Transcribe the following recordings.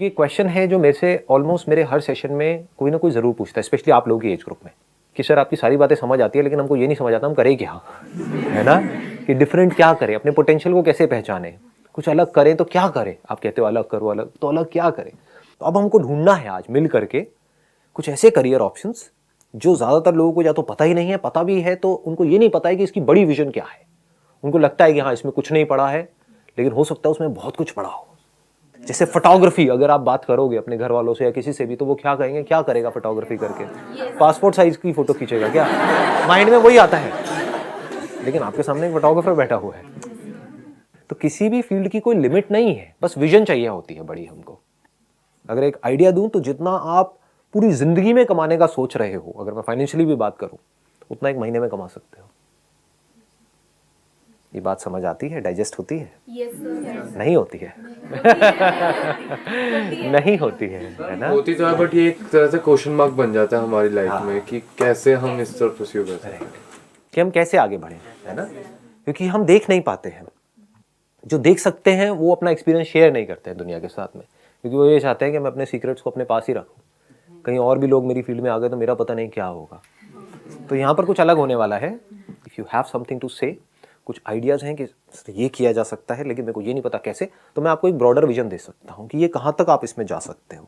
ये क्वेश्चन है जो मेरे से ऑलमोस्ट मेरे हर सेशन में कोई ना कोई ज़रूर पूछता है, स्पेशली आप लोगों की एज ग्रुप में, कि सर आपकी सारी बातें समझ आती है लेकिन हमको ये नहीं समझ आता हम करें क्या, है ना, कि डिफरेंट क्या करें, अपने पोटेंशियल को कैसे पहचानें, कुछ अलग करें तो क्या करें। आप कहते हो अलग करो, अलग तो अलग क्या करें। तो अब हमको ढूंढना है आज मिल करके कुछ ऐसे करियर ऑप्शंस जो ज़्यादातर लोगों को या तो पता ही नहीं है, पता भी है तो उनको ये नहीं पता है कि इसकी बड़ी विजन क्या है। उनको लगता है कि हाँ इसमें कुछ नहीं पड़ा है, लेकिन हो सकता है उसमें बहुत कुछ पड़ा हो। जैसे फोटोग्राफी, अगर आप बात करोगे अपने घर वालों से या किसी से भी तो वो क्या कहेंगे, क्या करेगा फोटोग्राफी करके, पासपोर्ट साइज की फोटो खींचेगा क्या, माइंड में वही आता है। लेकिन आपके सामने एक फोटोग्राफर बैठा हुआ है। तो किसी भी फील्ड की कोई लिमिट नहीं है, बस विजन चाहिए होती है बड़ी हमको। अगर एक आइडिया दूं तो जितना आप पूरी जिंदगी में कमाने का सोच रहे हो, अगर मैं फाइनेंशियली भी बात करूं, उतना एक महीने में कमा सकते हो। ये बात समझ आती है, डाइजेस्ट होती है? Yes, sir. नहीं होती है। नहीं होती है ना? होती तो है, बट ये एक तरह से क्वेश्चन मार्क बन जाता है हमारी लाइफ में कि कैसे हम इस तरफ परस्यू कर सकते हैं, कि हम कैसे आगे बढ़े, है ना? क्योंकि हम देख नहीं पाते हैं। जो देख सकते हैं वो अपना एक्सपीरियंस शेयर नहीं करते हैं दुनिया के साथ में, क्योंकि वो ये चाहते हैं कि मैं अपने सीक्रेट्स को अपने पास ही रखूं। कहीं और भी लोग मेरी फील्ड में आ गए तो मेरा पता नहीं क्या होगा। तो यहाँ पर कुछ अलग होने वाला है। If you have something to say, कुछ आइडियाज़ हैं कि ये किया जा सकता है लेकिन मेरे को ये नहीं पता कैसे, तो मैं आपको एक ब्रॉडर विजन दे सकता हूँ कि ये कहाँ तक आप इसमें जा सकते हो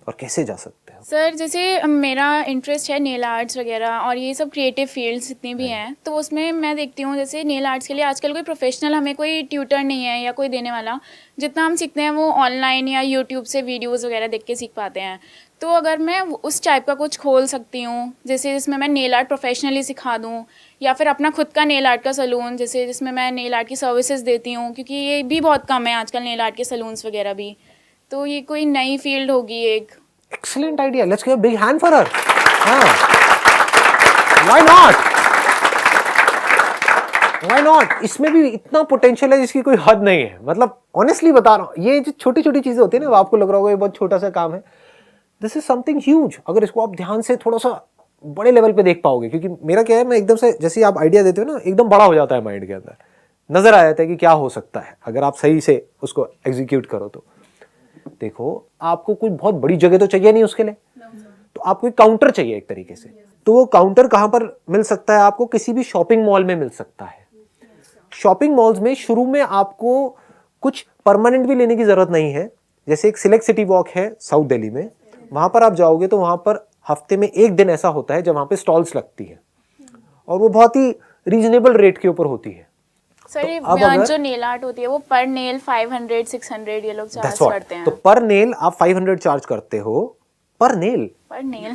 और कैसे जा सकते हो। सर जैसे मेरा इंटरेस्ट है नेल आर्ट्स वगैरह और ये सब क्रिएटिव फील्ड्स जितनी भी हैं, तो उसमें मैं देखती हूँ जैसे नेल आर्ट्स के लिए आजकल कोई प्रोफेशनल हमें कोई ट्यूटर नहीं है या कोई देने वाला। जितना हम सीखते हैं वो ऑनलाइन या यूट्यूब से वीडियोस वगैरह देख के सीख पाते हैं। तो अगर मैं उस टाइप का कुछ खोल सकती हूँ जैसे जिसमें मैं नेल आर्ट प्रोफेशनली सिखा दूँ, या फिर अपना खुद का नेल आर्ट का सलून जैसे जिसमें मैं नेल आर्ट की सर्विसेज देती हूँ, क्योंकि ये भी बहुत कम है आजकल नेल आर्ट के सलून्स वगैरह भी। तो ये कोई नई फील्ड होगी एक। Excellent idea. Let's give a big hand for her. हाँ. Why not? Why not? इसमें भी इतना पोटेंशियल है जिसकी कोई हद नहीं है। मतलब ऑनेस्टली बता रहा हूँ, ये जो छोटी छोटी चीजें होती है ना, आपको लग रहा होगा ये बहुत छोटा सा काम है, दिस इज समथिंग ह्यूज। अगर इसको आप ध्यान से थोड़ा सा बड़े लेवल पे देख पाओगे, क्योंकि मेरा क्या है, मैं एकदम से जैसे आप आइडिया देते हो ना, एकदम बड़ा हो जाता है माइंड के अंदर, नजर आ जाता है कि क्या हो सकता है अगर आप सही से उसको एग्जीक्यूट करो। तो देखो, आपको कोई बहुत बड़ी जगह तो चाहिए नहीं उसके लिए, तो आपको एक काउंटर चाहिए एक तरीके से। तो वो काउंटर कहां पर मिल सकता है आपको? किसी भी शॉपिंग मॉल में मिल सकता है। शॉपिंग मॉल्स में शुरू में आपको कुछ परमानेंट भी लेने की जरूरत नहीं है। जैसे एक सिलेक्ट सिटी वॉक है साउथ दिल्ली में, वहां पर आप जाओगे तो वहां पर हफ्ते में एक दिन ऐसा होता है जब वहां पे स्टॉल्स लगती है और वो बहुत ही रीजनेबल रेट के ऊपर होती है। सर ये अगर जो नेल आर्ट होती है वो पर नेल 500-600 ये लोग चार्ज करते हैं। तो पर नेल आप 500 चार्ज करते हो, पर नेल। पर नेल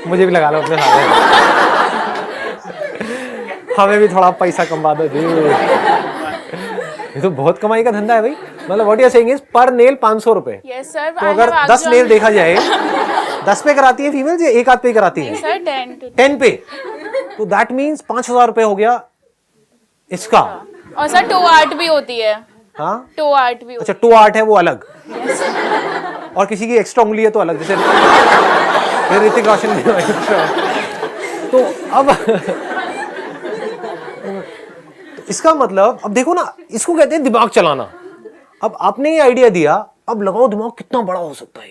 मुझे भी लगा लो अपने साथ, हमें भी थोड़ा पैसा कमा दो जी। ये तो बहुत कमाई का धंधा है भाई। मतलब what you are saying is per nail 500 रुपए। Yes sir. तो अगर 10 नेल देखा जाए, 10 पे कराती है फीमेल या एक आध पे कराती है? सर 10 पे। तो दैट मीन्स 5000 रुपए हो गया इसका। और सर टो आर्ट भी होती है। हाँ, टो आर्ट भी अच्छा, टो आर्ट है वो अलग, और किसी की एक्स्ट्रा उंगली है तो अलग, जैसे ऋतिक रोशन ने। तो अब इसका मतलब, अब देखो ना, इसको कहते हैं दिमाग चलाना। अब आपने ये आइडिया दिया, अब लगाओ दिमाग कितना बड़ा हो सकता है।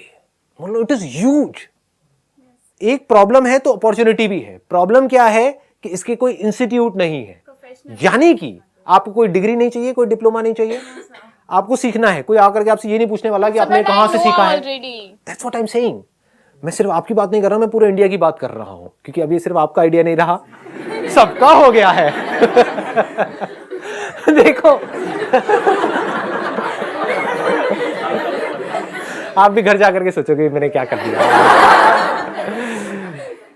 मतलब इट इज ह्यूज। एक प्रॉब्लम है तो अपॉर्चुनिटी भी है। प्रॉब्लम क्या है कि इसके कोई इंस्टीट्यूट नहीं है, यानी कि आपको कोई डिग्री नहीं चाहिए, कोई डिप्लोमा नहीं चाहिए, आपको सीखना है। कोई आकर के आपसे ये नहीं पूछने वाला कि आपने कहां से सीखा है। That's what I am saying. मैं सिर्फ आपकी बात नहीं कर रहा, मैं पूरे इंडिया की बात कर रहा हूं, क्योंकि अब ये सिर्फ आपका आइडिया नहीं रहा, सबका हो गया है। देखो, आप भी घर जाकर के सोचोगे मैंने क्या कर दिया।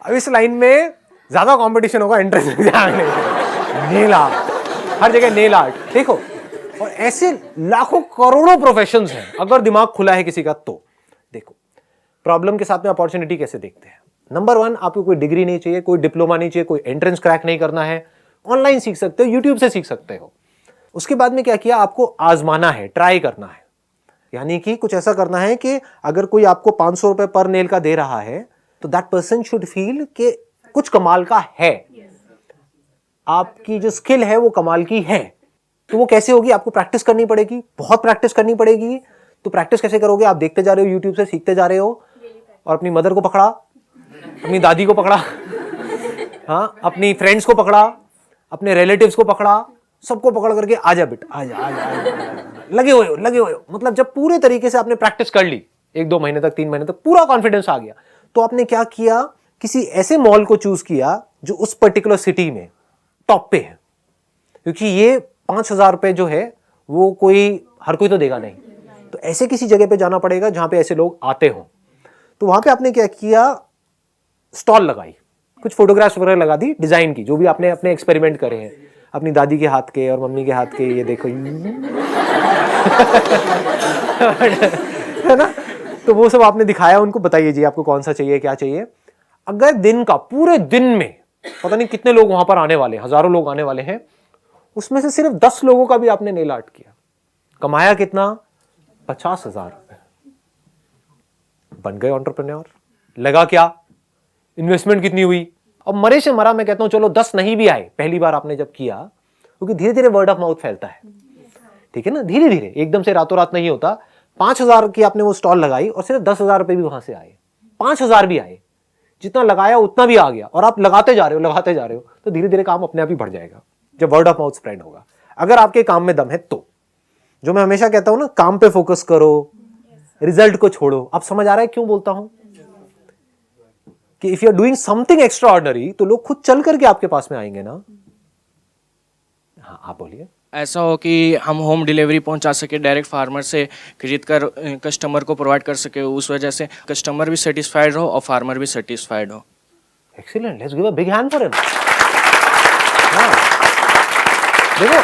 अब इस लाइन में ज्यादा कंपटीशन होगा एंट्रेंस एग्जाम में। नेल आर्ट, हर जगह नेल आर्ट। देखो, और ऐसे लाखों करोड़ों प्रोफेशंस हैं अगर दिमाग खुला है किसी का तो। देखो, प्रॉब्लम के साथ में अपॉर्चुनिटी कैसे देखते हैं। नंबर 1, आपको कोई डिग्री नहीं चाहिए, कोई डिप्लोमा नहीं चाहिए, कोई एंट्रेंस क्रैक नहीं करना है, ऑनलाइन सीख सकते हो, यूट्यूब से सीख सकते हो। उसके बाद में क्या किया, आपको आजमाना है, ट्राई करना है। यानी कि कुछ ऐसा करना है कि अगर कोई आपको 500 रुपए पर नेल का दे रहा है तो दैट पर्सन शुड फील कि कुछ कमाल का है, आपकी जो स्किल है वो कमाल की है। तो वो कैसे होगी? आपको प्रैक्टिस करनी पड़ेगी, बहुत प्रैक्टिस करनी पड़ेगी। तो प्रैक्टिस कैसे करोगे? आप देखते जा रहे हो, यूट्यूब से सीखते जा रहे हो, और अपनी मदर को पकड़ा, अपनी दादी को पकड़ा, हाँ, अपनी फ्रेंड्स को पकड़ा, अपने रिलेटिव्स को पकड़ा, सबको पकड़ करके आजा बेटा, आजा आजा आजा, लगे हुए हो। मतलब जब पूरे तरीके से आपने प्रैक्टिस कर ली, 1-2 महीने तक, 3 महीने तक पूरा कॉन्फिडेंस आ गया, तो आपने क्या किया? किसी ऐसे मॉल को चूज किया जो उस पर्टिकुलर सिटी में टॉप पे है, क्योंकि ये 5,000 रुपए जो है वो हर कोई तो देगा नहीं, तो ऐसे किसी जगह पे जाना पड़ेगा जहां पे ऐसे लोग आते हों। तो वहां पे आपने क्या किया? स्टॉल लगाई, कुछ फोटोग्राफ्स वगैरह लगा दी डिजाइन की, जो भी आपने अपने एक्सपेरिमेंट करे हैं, अपनी दादी के हाथ के और मम्मी के हाथ के, ये देखो है ना। तो वो सब आपने दिखाया उनको, बताइए जी आपको कौन सा चाहिए, क्या चाहिए। अगर दिन का, पूरे दिन में पता नहीं कितने लोग वहां पर आने वाले, हजारों लोग आने वाले हैं, उसमें से सिर्फ 10 लोगों का भी आपने नेल आर्ट किया, कमाया कितना? 50,000 रुपए। बन गए एंटरप्रेन्योर। लगा क्या? इन्वेस्टमेंट कितनी हुई? अब मरे से मरा मैं कहता हूं चलो 10 नहीं भी आए पहली बार आपने जब किया, क्योंकि धीरे धीरे वर्ड ऑफ माउथ फैलता है, ठीक है ना, धीरे धीरे, एकदम से रातों रात नहीं होता। 5,000 की आपने वो स्टॉल लगाई और सिर्फ 10,000 रुपए भी वहां से आए, 5,000 भी आए, जितना लगाया उतना भी आ गया, और आप लगाते जा रहे हो, तो धीरे धीरे काम अपने आप ही बढ़ जाएगा जब वर्ड ऑफ माउथ स्प्रेड होगा। अगर आपके काम में दम है तो, जो मैं हमेशा कहता हूं ना, काम पे फोकस करो, रिजल्ट को छोड़ो। अब समझ आ रहा है क्यों बोलता हूं कि if you are doing something extraordinary, तो लोग खुद चल करके आपके पास में आएंगे ना। हाँ, आप बोलिए। ऐसा हो कि हम होम डिलीवरी पहुंचा सके, डायरेक्ट फार्मर से खरीद कर कस्टमर को प्रोवाइड कर सके, उस वजह से कस्टमर भी सेटिस्फाइड हो और फार्मर भी सेटिस्फाइड हो। Excellent, let's give a big hand for him. देखो,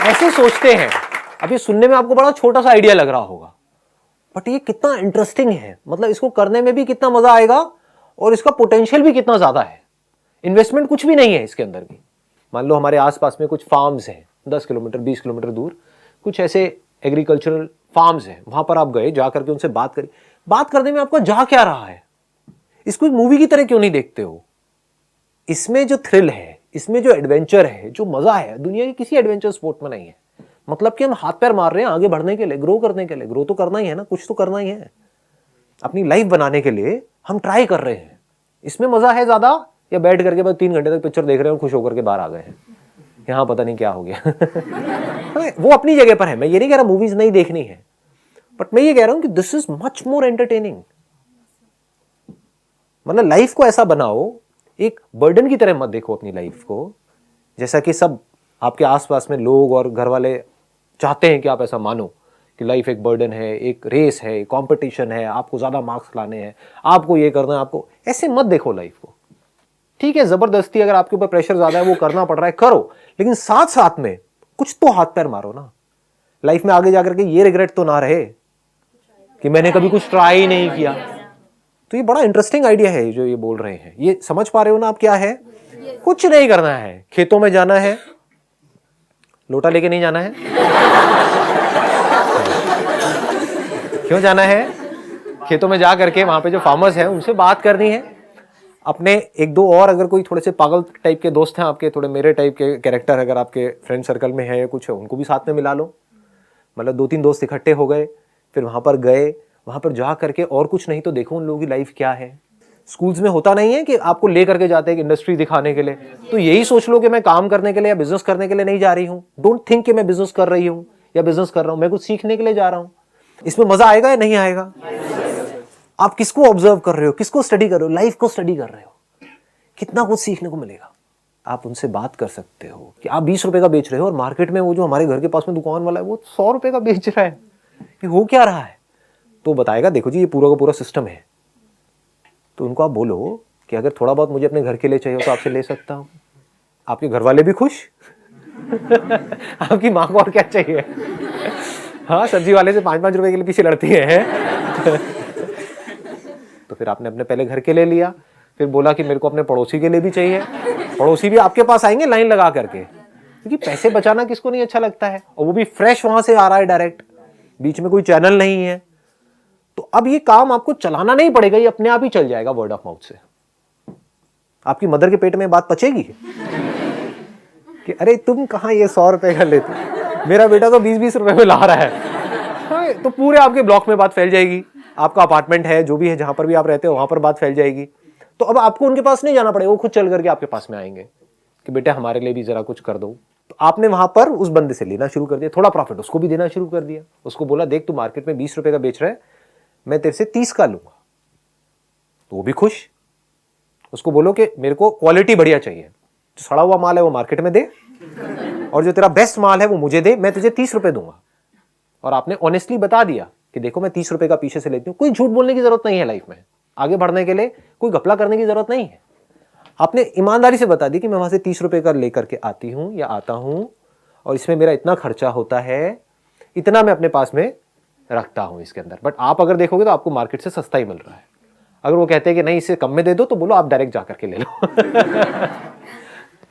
ऐसे सोचते हैं, अब ये सुनने में आपको बड़ा छोटा सा आइडिया लग रहा होगा, बट ये कितना इंटरेस्टिंग है, मतलब इसको करने में भी कितना मजा आएगा, और इसका पोटेंशियल भी कितना ज्यादा है। इन्वेस्टमेंट कुछ भी नहीं है इसके अंदर भी। मान लो हमारे आसपास में कुछ फार्म्स हैं, 10 किलोमीटर 20 किलोमीटर दूर कुछ ऐसे एग्रीकल्चरल फार्म्स हैं, वहां पर आप गए, जा करके उनसे बात करी। बात करने में आपको जा क्या रहा है? इसको एक मूवी की तरह क्यों नहीं देखते हो? इसमें जो थ्रिल है, इसमें जो एडवेंचर है, जो मजा है, दुनिया के किसी एडवेंचर स्पोर्ट में नहीं है। मतलब कि हम हाथ पैर मार रहे हैं आगे बढ़ने के लिए, ग्रो करने के लिए। ग्रो तो करना ही है ना, कुछ तो करना ही है, अपनी लाइफ बनाने के लिए हम ट्राई कर रहे हैं। इसमें मजा है ज्यादा, या बैठ करके बस 3 घंटे तक पिक्चर देख रहे हैं और खुश होकर के बाहर आ गए हैं, यहां पता नहीं क्या हो गया। वो अपनी जगह पर है, मैं ये नहीं कह रहा मूवीज नहीं देखनी है, बट मैं ये कह रहा हूं कि this is much more entertaining. मतलब लाइफ को ऐसा बनाओ, एक बर्डन की तरह मत देखो अपनी लाइफ को, जैसा कि सब आपके आसपास में लोग और घर वाले चाहते हैं कि आप ऐसा मानो कि लाइफ एक बर्डन है, एक रेस है, कंपटीशन है, आपको ज्यादा मार्क्स लाने हैं, आपको ये करना है, आपको ऐसे मत देखो लाइफ को। ठीक है, जबरदस्ती अगर आपके ऊपर प्रेशर ज्यादा है, वो करना पड़ रहा है, करो, लेकिन साथ साथ में कुछ तो हाथ पैर मारो ना। लाइफ में आगे जाकर के ये रिग्रेट तो ना रहे कि मैंने कभी कुछ ट्राई नहीं किया। तो ये बड़ा इंटरेस्टिंग आइडिया है जो ये बोल रहे हैं। ये समझ पा रहे हो ना आप क्या है? कुछ नहीं करना है, खेतों में जाना है, लोटा लेके नहीं जाना है। क्यों जाना है? खेतों में जा करके वहां पे जो फार्मर्स हैं उनसे बात करनी है। अपने 1-2 और अगर कोई थोड़े से पागल टाइप के दोस्त हैं आपके, थोड़े मेरे टाइप के कैरेक्टर अगर आपके फ्रेंड सर्कल में है या कुछ है, उनको भी साथ में मिला लो। मतलब 2-3 दोस्त इकट्ठे हो गए, फिर वहां पर गए, वहां पर जा करके और कुछ नहीं तो देखो उन लोगों की लाइफ क्या है। स्कूल्स में होता नहीं है कि आपको ले करके जाते हैं इंडस्ट्री दिखाने के लिए, तो यही सोच लो कि मैं काम करने के लिए या बिजनेस करने के लिए नहीं जा रही हूँ। डोंट थिंक कि मैं बिजनेस कर रही हूँ या बिजनेस कर रहा हूँ, मैं कुछ सीखने के लिए जा रहा हूँ। इसमें मजा आएगा या नहीं आएगा? आप किसको ऑब्जर्व कर रहे हो, किसको स्टडी कर रहे हो? लाइफ को स्टडी कर रहे हो, कितना कुछ सीखने को मिलेगा। आप उनसे बात कर सकते हो कि आप 20 रुपए का बेच रहे हो और मार्केट में वो जो हमारे घर के पास में दुकान वाला है वो 100 रुपए का बेच रहा है, ये हो क्या रहा है? तो बताएगा देखो जी ये पूरा का पूरा सिस्टम है। तो उनको आप बोलो कि अगर थोड़ा बहुत मुझे अपने घर के लिए चाहिए तो आपसे ले सकता हूं। आपके घर वाले भी खुश। आपकी माँ को और क्या चाहिए? हाँ, सब्जी वाले से 5-5 रुपए के लिए पीछे लड़ती है। तो फिर आपने अपने पहले घर के लिए लिया, फिर बोला कि मेरे को अपने पड़ोसी के लिए भी चाहिए। पड़ोसी भी आपके पास आएंगे लाइन लगा करके, क्योंकि पैसे बचाना किसको नहीं अच्छा लगता है, और वो भी फ्रेश वहां से आ रहा है डायरेक्ट, बीच में कोई चैनल नहीं है। तो अब ये काम आपको चलाना नहीं पड़ेगा, ये अपने आप ही चल जाएगा वर्ड ऑफ माउथ से। आपकी मदर के पेट में बात पचेगी कि अरे तुम कहाँ ये 100 रुपए का लेते हो? मेरा बेटा तो 20-20 रुपए में ला रहा है। हाँ, तो पूरे आपके ब्लॉक में बात फैल जाएगी, आपका अपार्टमेंट है जो भी है जहां पर भी आप रहते हो वहां पर बात फैल जाएगी। तो अब आपको उनके पास नहीं जाना पड़ेगा, वो खुद चल करके आपके पास में आएंगे कि बेटा हमारे लिए भी जरा कुछ कर दो। तो आपने वहां पर उस बंदे से लेना शुरू कर दिया, थोड़ा प्रॉफिट उसको भी देना शुरू कर दिया। उसको बोला देख तू मार्केट में 20 रुपए का बेच रहा है, मैं तेरे से 30 का लूंगा। तो वो भी खुश। उसको बोलो कि मेरे को क्वालिटी बढ़िया चाहिए, जो सड़ा हुआ माल है वो मार्केट में दे और जो तेरा बेस्ट माल है वो मुझे दे, मैं तुझे 30 रुपए दूंगा। और आपने ऑनेस्टली बता दिया कि देखो मैं 30 रुपए का पीछे से लेती हूं। कोई झूठ बोलने की जरूरत नहीं है लाइफ में, आगे बढ़ने के लिए कोई घपला करने की जरूरत नहीं है। आपने ईमानदारी से बता दी कि मैं वहां से 30 रुपए का लेकर के आती हूं या आता हूं और इसमें मेरा इतना खर्चा होता है, इतना मैं अपने पास में रखता हूं इसके अंदर। बट आप अगर देखोगे तो आपको मार्केट से सस्ता ही मिल रहा है। अगर वो कहते हैं कि नहीं इसे कम में दे दो, तो बोलो आप डायरेक्ट जाकर के ले लो।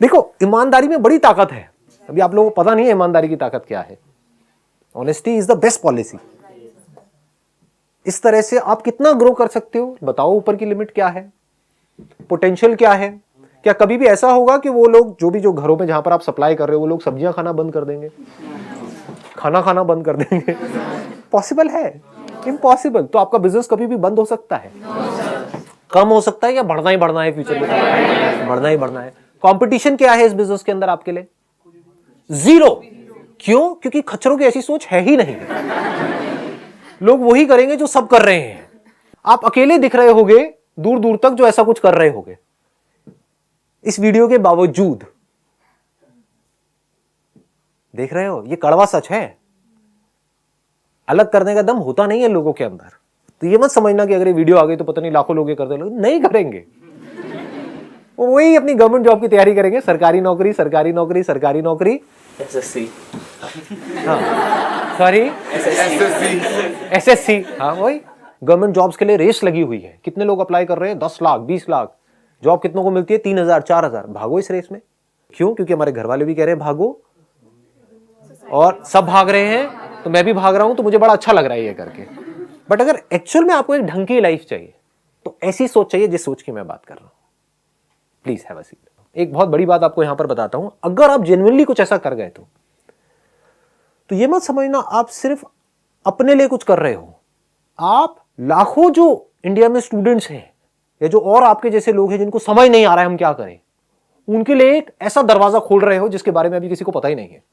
देखो ईमानदारी में बड़ी ताकत है। अभी आप लोगों को पता नहीं है ईमानदारी की ताकत क्या है। Honesty is the best policy. इस तरह से आप कितना ग्रो कर सकते हो बताओ। ऊपर की लिमिट क्या है, पोटेंशियल क्या है? क्या कभी भी ऐसा होगा कि वो लोग जो घरों में जहां पर आप सप्लाई कर रहे हो वो लोग सब्जियां खाना बंद कर देंगे, खाना खाना बंद कर देंगे? पॉसिबल है? इम्पॉसिबल। तो आपका बिजनेस कभी भी बंद हो सकता है, कम हो सकता है या बढ़ना ही बढ़ना है फ्यूचर में? बढ़ना ही बढ़ना है। कंपटीशन क्या है इस बिजनेस के अंदर आपके लिए? जीरो। क्यों? क्योंकि खच्चरों की ऐसी सोच है ही नहीं। लोग वही करेंगे जो सब कर रहे हैं। आप अकेले दिख रहे होगे दूर दूर तक जो ऐसा कुछ कर रहे होगे इस वीडियो के बावजूद। देख रहे हो, ये कड़वा सच है। अलग करने का दम होता नहीं है लोगों के अंदर। तो ये मत समझना कि अगर ये वीडियो आ गई तो पता नहीं लाखों लोग ये करते लोग नहीं करेंगे। वो वही अपनी गवर्नमेंट जॉब की तैयारी करेंगे, सरकारी नौकरी सरकारी नौकरी सरकारी नौकरी। एसएससी, सॉरी एसएससी, हाँ वही गवर्नमेंट जॉब्स के लिए रेस लगी हुई है। कितने लोग अप्लाई कर रहे हैं? 10 लाख 20 लाख। जॉब कितनों को मिलती है? 3000 4000। भागो इस रेस में। क्यों? क्योंकि हमारे घर वाले भी कह रहे हैं भागो और सब भाग रहे हैं तो मैं भी भाग रहा हूं, तो मुझे बड़ा अच्छा लग रहा है ये करके। बट अगर एक्चुअल में आपको एक ढंग की लाइफ चाहिए तो ऐसी सोच चाहिए जिस सोच की मैं बात कर रहा हूं। Please have a seat. एक बहुत बड़ी बात आपको यहां पर बताता हूं, अगर आप जेन्युइनली कुछ ऐसा कर गए तो ये मत समझना आप सिर्फ अपने लिए कुछ कर रहे हो। आप लाखों जो इंडिया में स्टूडेंट्स हैं या जो और आपके जैसे लोग हैं जिनको समझ नहीं आ रहा है हम क्या करें, उनके लिए एक ऐसा दरवाजा खोल रहे हो जिसके बारे में अभी किसी को पता ही नहीं है।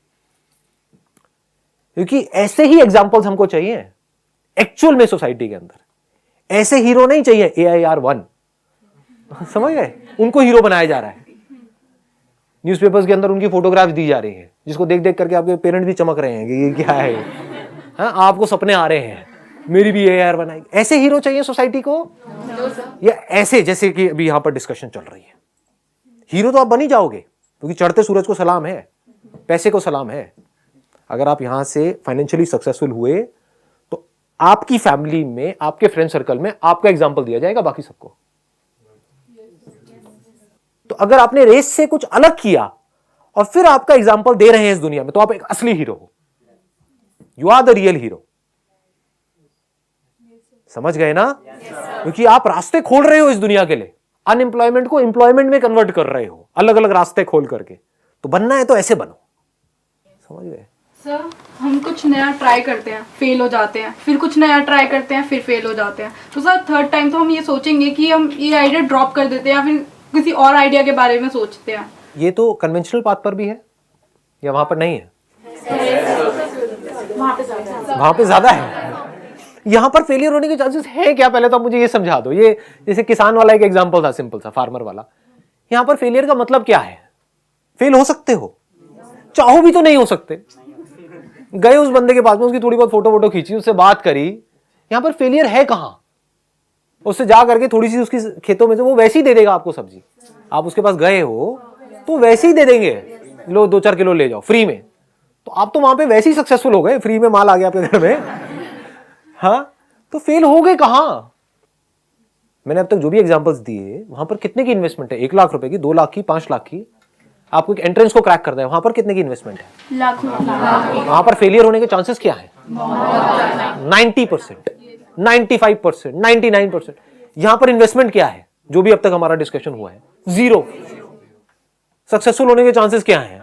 क्योंकि ऐसे ही एग्जाम्पल्स हमको चाहिए एक्चुअल में सोसाइटी के अंदर। ऐसे हीरो नहीं चाहिए AIR1, समझ गए? उनको हीरो बनाया जा रहा है। न्यूज़पेपर्स के अंदर उनकी फोटोग्राफ दी जा रही है जिसको देख देख करके आपके पेरेंट भी चमक रहे हैं कि ये क्या है। हाँ, आपको सपने आ रहे हैं मेरी भी AIR बनाएगी। ऐसे हीरो चाहिए सोसाइटी को या ऐसे जैसे कि अभी यहां पर डिस्कशन चल रही है? हीरो तो आप बन ही जाओगे क्योंकि चढ़ते सूरज को सलाम है, पैसे को सलाम है। अगर आप यहां से फाइनेंशियली सक्सेसफुल हुए तो आपकी फैमिली में, आपके फ्रेंड सर्कल में आपका एग्जाम्पल दिया जाएगा बाकी सबको। तो अगर आपने रेस से कुछ अलग किया और फिर आपका एग्जाम्पल दे रहे हैं इस दुनिया में, तो आप एक असली हीरो हो। You are the real hero. समझ गए ना? क्योंकि आप रास्ते खोल रहे हो इस दुनिया के लिए। अनएम्प्लॉयमेंट को एम्प्लॉयमेंट में कन्वर्ट कर रहे हो, अलग अलग रास्ते खोल करके। तो बनना है तो ऐसे बनो। समझ गए? सर, हम कुछ नया ट्राई करते हैं, फेल हो जाते हैं, फिर कुछ नया ट्राई करते हैं, फिर फेल हो जाते हैं। तो सर थर्ड टाइम तो हम ये सोचेंगे कि हम ये आइडिया ड्रॉप कर देते हैं या फिर किसी और आइडिया के बारे में सोचते हैं। ये तो कन्वेंशनल पाथ पर भी है या वहां पर नहीं है? वहां पे ज्यादा है। यहां पर फेलियर होने के चांसेस है क्या? पहले तो आप मुझे ये समझा दो। ये जैसे किसान वाला एक एग्जांपल था, सिंपल सा फार्मर वाला। यहां पर फेलियर का मतलब क्या है? फेल हो सकते हो, चाहो भी तो नहीं हो सकते। गए उस बंदे के पास में, उसकी थोड़ी बहुत फोटो खींची, उससे बात करी, यहां पर फेलियर है कहां? उससे जा करके थोड़ी सी उसकी खेतों में से वो वैसे ही दे देगा आपको सब्जी। आप उसके पास गए हो तो वैसे ही दे देंगे, लो 2-4 किलो ले जाओ फ्री में। तो आप तो वहां पे वैसे ही सक्सेसफुल हो गए, फ्री में माल आ गया आपके घर में। हाँ, तो फेल हो गए कहां? मैंने अब तक जो भी एग्जांपल्स दिए वहां पर कितने की इन्वेस्टमेंट है? 1 लाख रुपए की, 2 लाख की, 5 लाख की। आपको एक एंट्रेंस को क्रैक करना है, वहां पर कितने की इन्वेस्टमेंट है? लाखों। वहां पर फेलियर होने के चांसेस क्या है? 90%, 95%, 99%। यहां पर इन्वेस्टमेंट क्या है? जो भी अब तक हमारा डिस्कशन हुआ है, 0। सक्सेसफुल होने के चांसेस क्या हैं?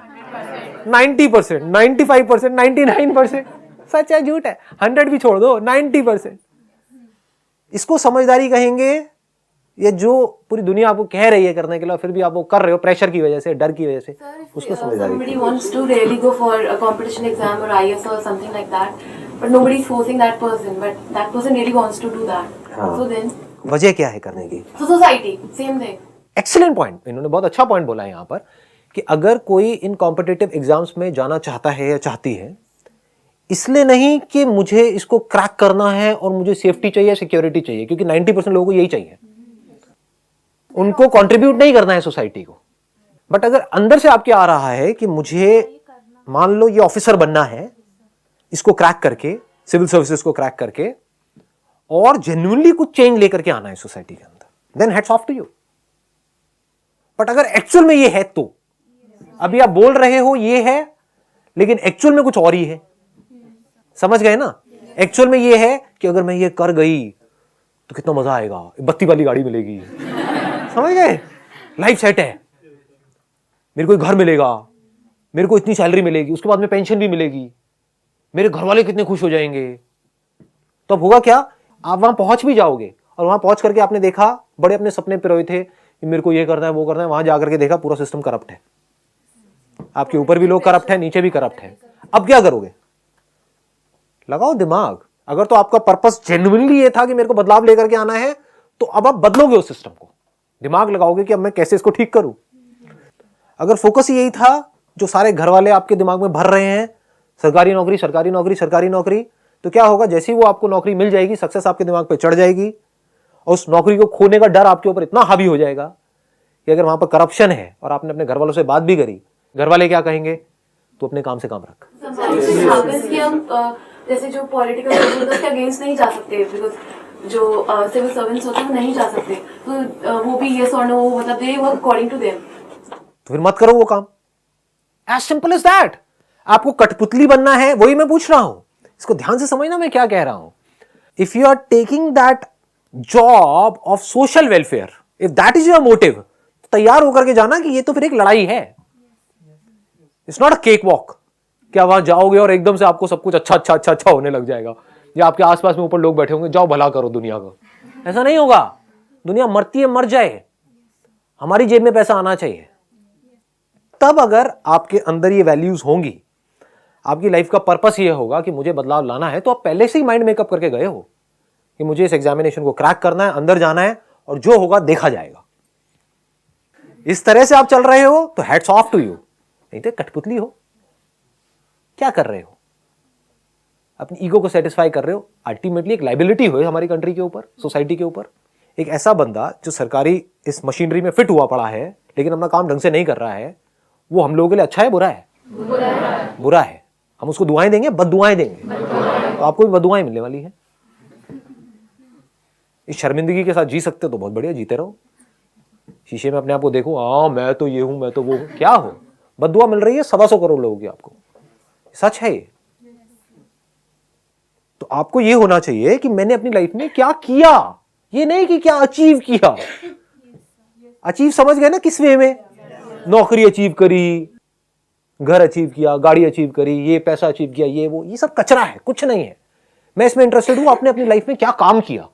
90%, 95%, 99%, सच है झूठ है, 100 भी छोड़ दो, 90%। इसको समझदारी कहेंगे। ये जो पूरी दुनिया आपको कह रही है करने के लिए, फिर भी आप वो कर रहे हो प्रेशर की वजह से, डर की वजह से, उसको समझदारी Somebody कहेंगे। wants to really go for a competition exam or IS or something like that, but nobody is forcing that person, but that person really wants to do that. हाँ। So then, वजह क्या है करने की? so society, same thing. Excellent point, इन्होंने बहुत अच्छा point बोला है यहाँ पर कि अगर कोई इन कॉम्पिटिटिव एग्जाम्स में जाना चाहता है या चाहती है, इसलिए नहीं कि मुझे इसको क्रैक करना है और मुझे सेफ्टी चाहिए, सिक्योरिटी चाहिए, क्योंकि 90% लोगों को यही चाहिए, उनको कंट्रीब्यूट नहीं करना है सोसाइटी को। बट अगर अंदर से आपके आ रहा है कि मुझे मान लो ये ऑफिसर बनना है, इसको क्रैक करके, सिविल सर्विसेज को क्रैक करके, और जेन्युइनली कुछ चेंज लेकर के आना है सोसाइटी के अंदर, then heads of to you. But अगर एक्चुअल में ये है, तो अभी आप बोल रहे हो ये है, लेकिन एक्चुअल में कुछ और ही है, समझ गए ना? एक्चुअल में ये है कि अगर मैं ये कर गई तो कितना मजा आएगा, बत्ती वाली गाड़ी मिलेगी, समझ गए, लाइफ सेट है, मेरे को घर मिलेगा, मेरे को इतनी सैलरी मिलेगी, उसके बाद में पेंशन भी मिलेगी, मेरे घर वाले कितने खुश हो जाएंगे। तो अब होगा क्या, आप वहां पहुंच भी जाओगे और वहां पहुंच करके आपने देखा, बड़े अपने सपने पिरोए थे कि मेरे को ये करना है वो करना है, वहां जाकर के देखा पूरा सिस्टम करप्ट है, आपके ऊपर भी लोग करप्ट है, नीचे भी करप्ट है। अब क्या करोगे? लगाओ दिमाग। अगर तो आपका पर्पस जेन्युइनली ये था कि मेरे को बदलाव लेकर के आना है, तो अब आप बदलोगे उस सिस्टम को, दिमाग लगाओगे कि अब मैं कैसे इसको ठीक करूं। अगर फोकस ही यही था जो सारे घर वाले आपके दिमाग में भर रहे हैं, सरकारी नौकरी, सरकारी नौकरी, सरकारी नौकरी, तो क्या होगा, जैसे ही वो आपको नौकरी मिल जाएगी, सक्सेस आपके दिमाग पे चढ़ जाएगी और उस नौकरी को खोने का डर आपके ऊपर इतना हावी हो जाएगा कि अगर वहां पर करप्शन है और आपने अपने घर वालों से बात भी करी, घर वाले क्या कहेंगे, तो अपने काम से काम रख। Sometimes it happens कि हम जैसे जो पॉलिटिकल उसके अगेंस्ट नहीं जा सकते, बिकॉज जो सिविल सर्वेंट्स होते हैं वो नहीं जा सकते, तो वो भी येस और नो, मतलब they work according to them. तो फिर मत करो वो काम, एज सिंपल एज दैट। आपको कठपुतली बनना है, वही मैं पूछ रहा हूं, इसको ध्यान से समझना मैं क्या कह रहा हूं। If you are taking that job of social welfare, if that is your motive, तैयार होकर के जाना कि ये तो फिर एक लड़ाई है, it's not a cake walk. क्या वहां जाओगे और एकदम से आपको सब कुछ अच्छा अच्छा अच्छा अच्छा होने लग जाएगा, या आपके आसपास में ऊपर लोग बैठे होंगे, जाओ भला करो दुनिया का। ऐसा नहीं होगा। दुनिया मरती है, मर जाए, हमारी जेब में पैसा आना चाहिए। तब अगर आपके अंदर ये वैल्यूज होंगी, आपकी लाइफ का पर्पस ये होगा कि मुझे बदलाव लाना है, तो आप पहले से ही माइंड मेकअप करके गए हो कि मुझे इस एग्जामिनेशन को क्रैक करना है, अंदर जाना है, और जो होगा देखा जाएगा। इस तरह से आप चल रहे हो तो हैट्स ऑफ टू यू। नहीं तो कठपुतली हो, क्या कर रहे हो, अपनी ईगो को सेटिस्फाई कर रहे हो, अल्टीमेटली एक लाइबिलिटी हो हमारी कंट्री के ऊपर, सोसाइटी के ऊपर। एक ऐसा बंदा जो सरकारी इस मशीनरी में फिट हुआ पड़ा है लेकिन अपना काम ढंग से नहीं कर रहा है, वो हम लोगों के लिए अच्छा है, बुरा है? बुरा है। हम उसको दुआएं देंगे, बददुआएं देंगे, तो आपको भी बददुआएं मिलने वाली है। इस शर्मिंदगी के साथ जी सकते हो तो बहुत बढ़िया, जीते रहो। शीशे में अपने आप को देखो, हाँ मैं तो ये हूं, मैं तो वो हूं, क्या हो, बददुआ मिल रही है 125 करोड़ लोगों की आपको, सच है ये। तो आपको ये होना चाहिए कि मैंने अपनी लाइफ में क्या किया, ये नहीं कि क्या अचीव किया। अचीव समझ गए ना किस वे में? नौकरी अचीव करी, घर अचीव किया, गाड़ी अचीव करी, ये पैसा अचीव किया, ये वो, ये सब कचरा है, कुछ नहीं है। मैं इसमें इंटरेस्टेड हूं आपने अपनी लाइफ में क्या काम किया।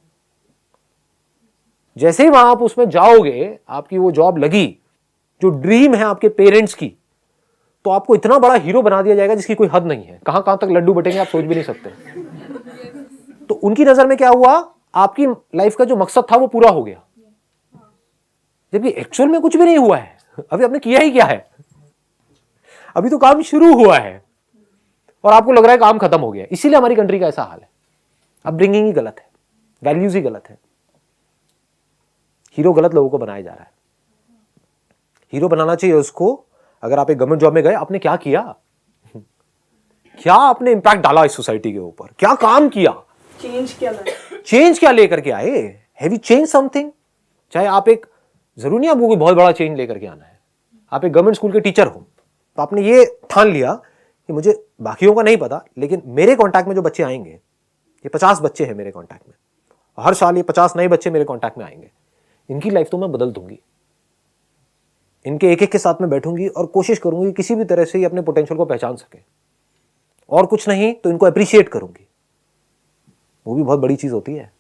जैसे ही वहां आप उसमें जाओगे, आपकी वो जॉब लगी जो ड्रीम है आपके पेरेंट्स की, तो आपको इतना बड़ा हीरो बना दिया जाएगा जिसकी कोई हद नहीं है। कहां कहां तक लड्डू बटेंगे आप सोच भी नहीं सकते। तो उनकी नजर में क्या हुआ, आपकी लाइफ का जो मकसद था वो पूरा हो गया, जबकि एक्चुअल में कुछ भी नहीं हुआ है। अभी आपने किया ही क्या है, अभी तो काम शुरू हुआ है और आपको लग रहा है काम खत्म हो गया। इसीलिए हमारी कंट्री का ऐसा हाल है। अपब्रिंगिंग ही गलत है, वैल्यूज ही गलत है, हीरो गलत लोगों को बनाया जा रहा है। हीरो बनाना चाहिए उसको, अगर आप एक गवर्नमेंट जॉब में गए, आपने क्या किया, क्या आपने इंपैक्ट डाला इस सोसाइटी के ऊपर, क्या काम किया, चेंज क्या लेकर के आए, हैव यू चेंज समथिंग। चाहे आप एक, जरूरी नहीं आपको कोई बहुत बड़ा चेंज लेकर के आना है। आप एक गवर्नमेंट स्कूल के टीचर हो, तो आपने ये ठान लिया कि मुझे बाकियों का नहीं पता, लेकिन मेरे कॉन्टैक्ट में जो बच्चे आएंगे, ये 50 बच्चे हैं मेरे कॉन्टैक्ट में, हर साल ये 50 नए बच्चे मेरे कॉन्टैक्ट में आएंगे, इनकी लाइफ तो मैं बदल दूंगी। इनके एक एक के साथ में बैठूंगी और कोशिश करूंगी किसी भी तरह से ये अपने पोटेंशियल को पहचान सके, और कुछ नहीं तो इनको अप्रिशिएट करूंगी। वो भी बहुत बड़ी चीज होती है।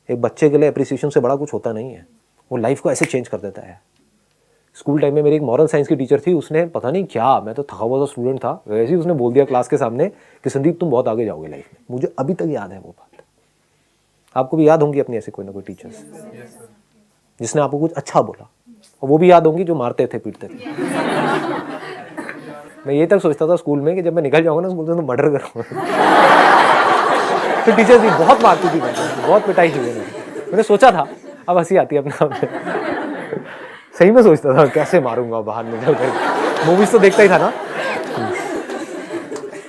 एक बच्चे के लिए अप्रिसिएशन से बड़ा कुछ होता नहीं है, वो लाइफ को ऐसे चेंज कर देता है। स्कूल टाइम में मेरी एक मॉरल साइंस की टीचर थी, उसने पता नहीं क्या, मैं तो थका हुआ स्टूडेंट था, वैसे ही उसने बोल दिया क्लास के सामने कि संदीप तुम बहुत आगे जाओगे लाइफ में। मुझे अभी तक याद है वो बात। आपको भी याद होंगी अपनी ऐसे कोई ना कोई टीचर्स जिसने आपको कुछ अच्छा बोला, और वो भी याद होंगी जो मारते थे पीटते थे। मैं ये तक सोचता था स्कूल में कि जब मैं निकल जाऊंगा ना स्कूल से तो मर्डर करूंगा। तो टीचर्स भी बहुत मारती थी, बहुत पिटाई थी मैंने सोचा था, अब हंसी आती है अपने आप में। सही में सोचता था कैसे मारूंगा बाहर निकल कर, मूवीज तो देखता ही था ना।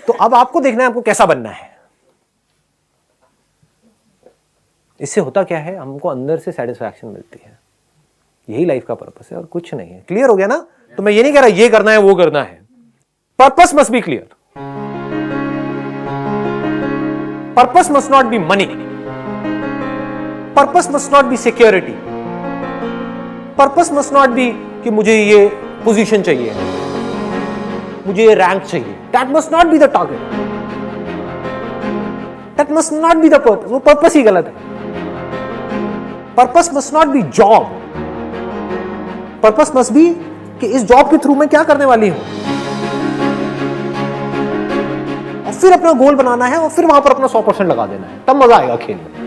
तो अब आपको देखना है आपको कैसा बनना है। इससे होता क्या है, हमको अंदर से सेटिस्फैक्शन मिलती है। यही लाइफ का पर्पस है और कुछ नहीं है। क्लियर हो गया ना? तो मैं ये नहीं कह रहा ये करना है वो करना है, purpose must be clear. Purpose must not be money, purpose must not be security, purpose must not be कि मुझे ये पोजीशन चाहिए, मुझे ये रैंक चाहिए। That must not be the target, that must not be the purpose. वो purpose ही गलत है। Purpose must not be job, purpose must be कि इस जॉब के थ्रू मैं क्या करने वाली हूं, और फिर अपना गोल बनाना है और फिर वहां पर अपना 100% लगा देना है, तब मजा आएगा खेल में।